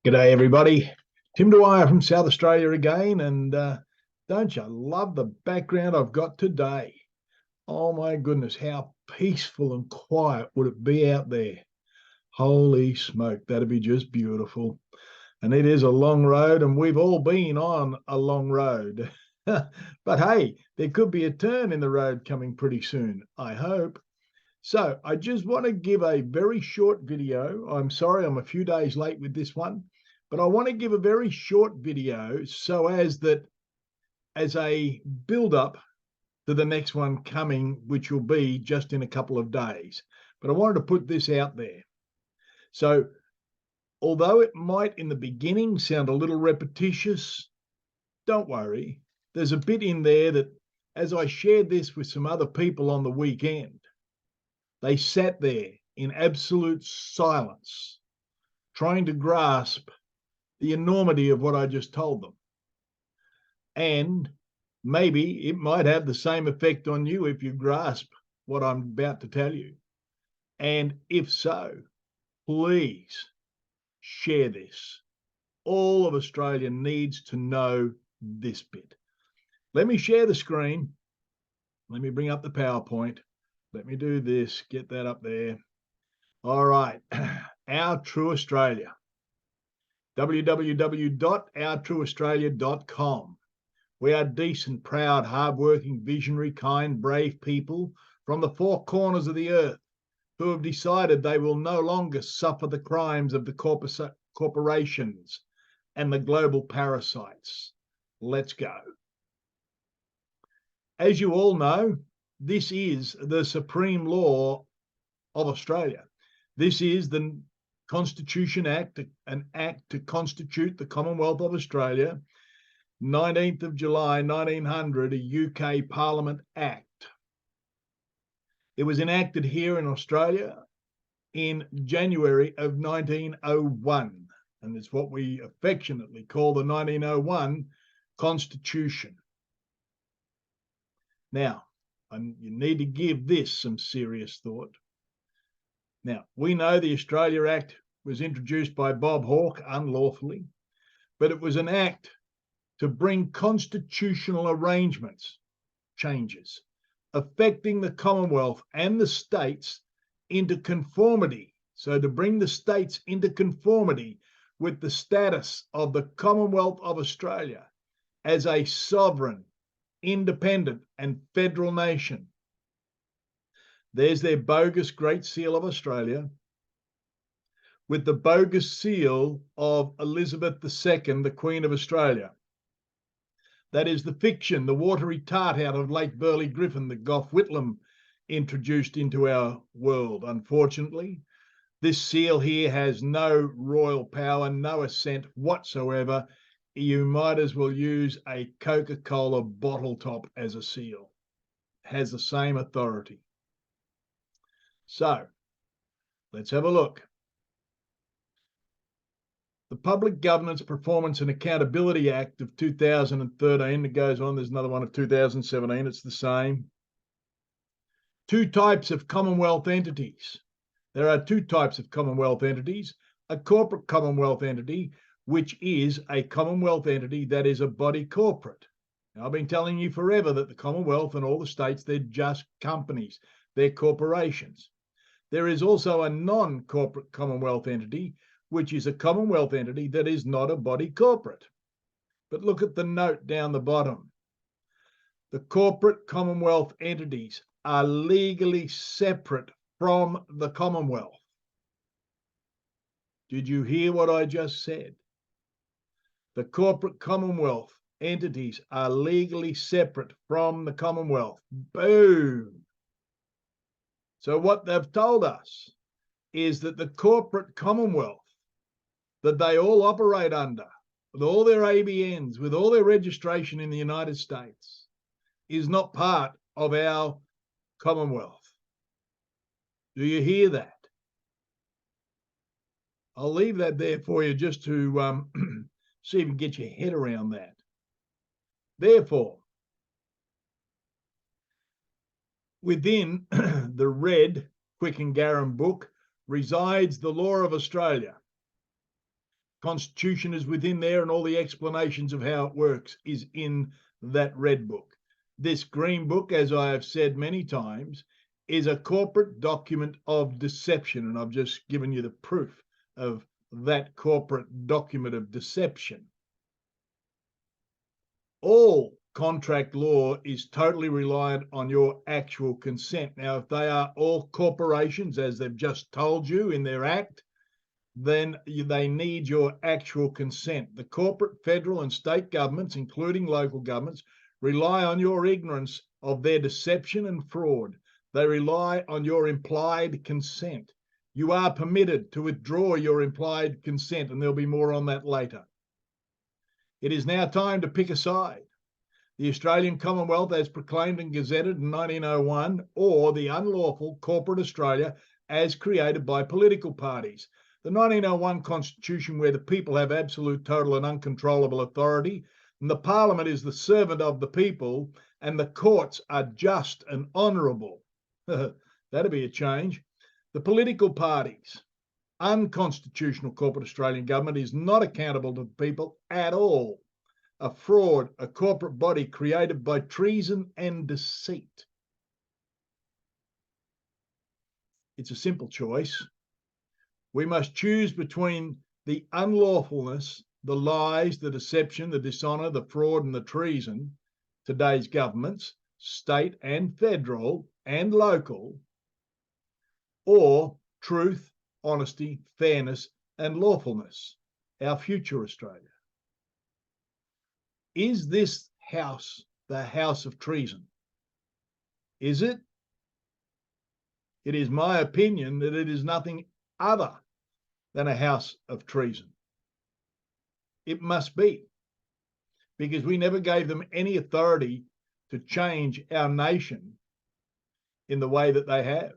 G'day, everybody. Tim Dwyer from South Australia again. And don't you love the background I've got today? Oh, my goodness, how peaceful and quiet would it be out there? Holy smoke, that'd be just beautiful. And it is a long road, and we've all been on a long road. But hey, there could be a turn in the road coming pretty soon, I hope. So I just want to give a very short video. I'm sorry I'm a few days late with this one, but I want to give a very short video so as a build up to the next one coming, which will be just in a couple of days. But I wanted to put this out there. So although it might in the beginning sound a little repetitious, don't worry. There's a bit in there that, as I shared this with some other people on the weekend, they sat there in absolute silence, trying to grasp the enormity of what I just told them. And maybe it might have the same effect on you if you grasp what I'm about to tell you. And if so, please share this. All of Australia needs to know this bit. Let me share the screen. Let me bring up the PowerPoint. Let me do this, get that up there. All right, Our True Australia. www.ourtrueaustralia.com. We are decent, proud, hardworking, visionary, kind, brave people from the four corners of the earth who have decided they will no longer suffer the crimes of the corporations and the global parasites. Let's go. As you all know, this is the supreme law of Australia. This is the Constitution Act, an act to constitute the Commonwealth of Australia, 19th of July 1900, a UK Parliament Act. It was enacted here in Australia in January of 1901, and it's what we affectionately call the 1901 Constitution. Now, you need to give this some serious thought. Now, we know the Australia Act was introduced by Bob Hawke unlawfully, but it was an act to bring constitutional arrangements, changes, affecting the Commonwealth and the states into conformity. So to bring the states into conformity with the status of the Commonwealth of Australia as a sovereign, independent and federal nation. There's their bogus Great Seal of Australia with the bogus seal of Elizabeth II, the Queen of Australia. That is the fiction, the watery tart out of Lake Burley Griffin that Gough Whitlam introduced into our world. Unfortunately, this seal here has no royal power, no assent whatsoever. You might as well use a Coca-Cola bottle top as a seal. It has the same authority. So let's have a look. The Public Governance Performance and Accountability Act of 2013 that goes on. There's another one of 2017. It's the same. Two types of Commonwealth entities. There are two types of Commonwealth entities. A corporate Commonwealth entity, which is a Commonwealth entity that is a body corporate. Now, I've been telling you forever that the Commonwealth and all the states, they're just companies. They're corporations. There is also a non-corporate Commonwealth entity, which is a Commonwealth entity that is not a body corporate. But look at the note down the bottom. The corporate Commonwealth entities are legally separate from the Commonwealth. Did you hear what I just said? The corporate Commonwealth entities are legally separate from the Commonwealth. Boom. So what they've told us is that the corporate Commonwealth that they all operate under, with all their ABNs, with all their registration in the United States, is not part of our Commonwealth. Do you hear that? I'll leave that there for you just to see if you can get your head around that. Therefore, within the red Quick and Garum book resides the law of Australia. Constitution is within there, and all the explanations of how it works is in that red book. This green book, as I have said many times, is a corporate document of deception, and I've just given you the proof of that corporate document of deception. All contract law is totally reliant on your actual consent. Now, if they are all corporations, as they've just told you in their act, then they need your actual consent. The corporate, federal, and state governments, including local governments, rely on your ignorance of their deception and fraud. They rely on your implied consent. You are permitted to withdraw your implied consent, and there'll be more on that later. It is now time to pick a side. The Australian Commonwealth as proclaimed and gazetted in 1901, or the unlawful corporate Australia as created by political parties. The 1901 Constitution, where the people have absolute, total and uncontrollable authority, and the Parliament is the servant of the people, and the courts are just and honourable. That'd be a change. The political parties, unconstitutional corporate Australian government is not accountable to the people at all. A fraud, a corporate body created by treason and deceit. It's a simple choice. We must choose between the unlawfulness, the lies, the deception, the dishonour, the fraud and the treason, today's governments, state and federal and local, or truth, honesty, fairness and lawfulness, our future Australia. Is this house the house of treason? Is it? It is my opinion that it is nothing other than a house of treason. It must be, because we never gave them any authority to change our nation in the way that they have.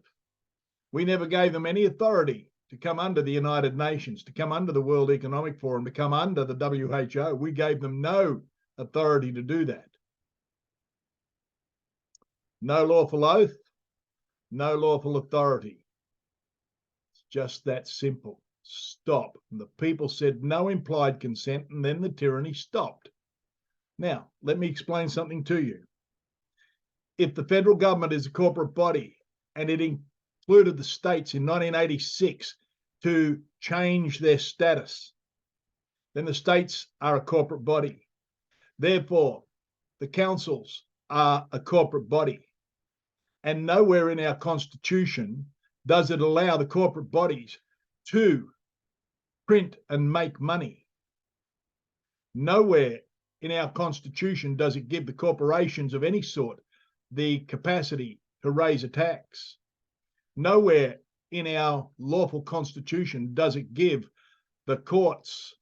We never gave them any authority to come under the United Nations, to come under the World Economic Forum, to come under the WHO. We gave them no authority to do that. No lawful oath, no lawful authority. It's just that simple. Stop. And the people said no implied consent, and then the tyranny stopped. Now, let me explain something to you. If the federal government is a corporate body, and it included the states in 1986 to change their status, then the states are a corporate body. Therefore, the councils are a corporate body. And nowhere in our Constitution does it allow the corporate bodies to print and make money. Nowhere in our Constitution does it give the corporations of any sort the capacity to raise a tax. Nowhere in our lawful Constitution does it give the courts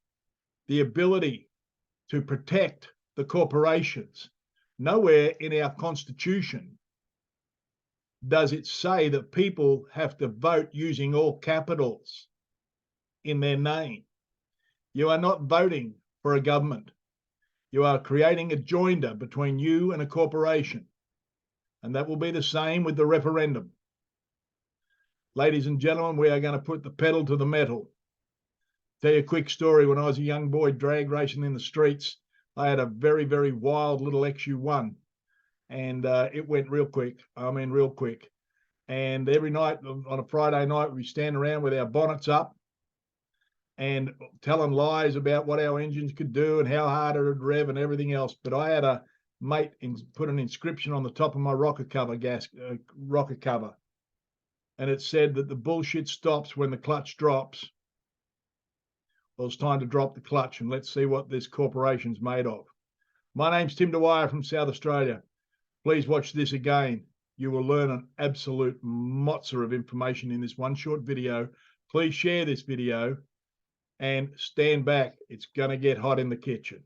the ability to protect the corporations. Nowhere in our Constitution does it say that people have to vote using all capitals in their name. You are not voting for a government. You are creating a joinder between you and a corporation. And that will be the same with the referendum. Ladies and gentlemen, we are going to put the pedal to the metal. Tell you a quick story. When I was a young boy drag racing in the streets, I had a very, very wild little XU1, and it went real quick. I mean, real quick. And every night on a Friday night, we stand around with our bonnets up and telling lies about what our engines could do and how hard it would rev and everything else. But I had a mate put an inscription on the top of my rocker cover, and it said that the bullshit stops when the clutch drops. Well, it's time to drop the clutch, and let's see what this corporation's made of. My name's Tim Dwyer from South Australia. Please watch this again. You will learn an absolute mozza of information in this one short video. Please share this video and stand back. It's going to get hot in the kitchen.